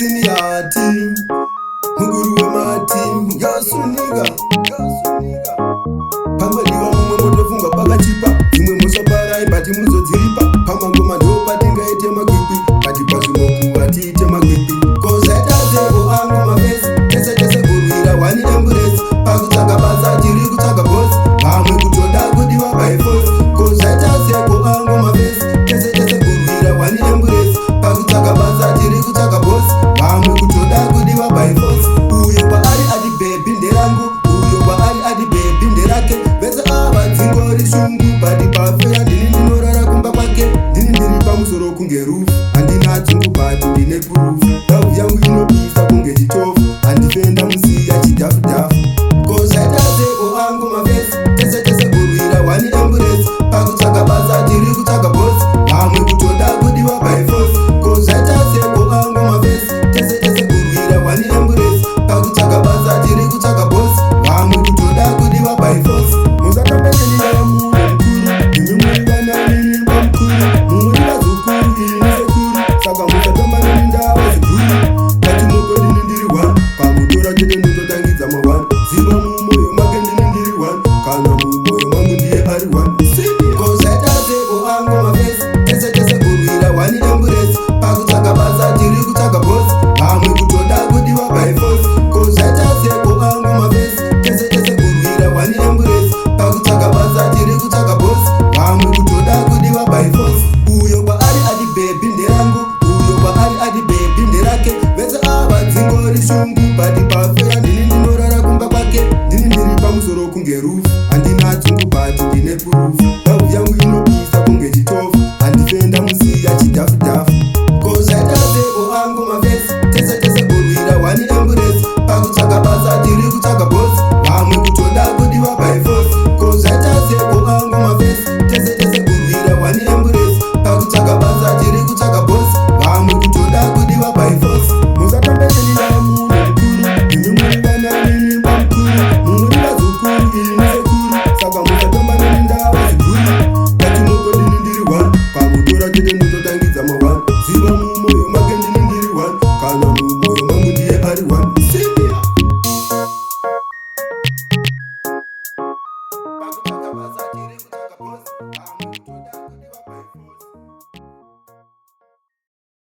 siniati nguruwe mati yasunika pambadiwa mumwe motofunga pakachipa imwe musaparai bati muzodziripa pamangoma ndopatingaite makwikwi bati pazvinokuva tiite makwikwi kozaitazeko angu mafesi tese tese kurwira wani emburesi pakutsvaga basa tiri kutsvaga bosi vamwe kutoda kudiwa by force kozaitazeko angu mafesi tese tese kurwira wani emburesi pakutsvaga basa tiri kutsvaga bosi vamwe kutoda kudiwa by force uyo kwaari ati bebi nderangu uyo kwaari ati bebi nderake vese ava dzingori shungu bati pafeya ndini ndinorara kumba kwake ndini ndiri pamusoro kunge rufu handina dzungu bati ndine purufu ravhu yangu inobisa kunge chitofu handifenda musiya chidhafudhafu kozaitazeko angu mafesi tese tese kurwira wani emburesi pakutsvaga basa tiri kutsvaga bosi vamwe kutoda kudiwa by force kozaitazeko angu mafesi tese tese kurwira wani emburesi pakutsvaga basa tiri kutsvaga bosi vamwe kutoda kudiwa by force musatambekenira munhu mukuru imi muri vanamiri pamukuru mumuri vazukuru iri nesekuru saka musatambanini ndava ziguru kati mugodini ndiri 1 pamutora chete ndototangidza ma1 ziva mumwoyo make ndini ndiri 1 kana mumwoyo mangu ndiye ari 1 kozaitazeko angu mafesi tese tese kurwira wani emburesi pakutsvaga basa tiri kutsvaga bosi vamwe kutoda kudiwa by force kozaitazeko angu mafesi tese tese kurwira wani emburesi pakutsvaga basa tiri kutsvaga bosi vamwe kutoda kudiwa by force uyo kwaari ati bebi nderangu uyo kwaari ati bebi nderake vese ava dzingori shungu bati pafeya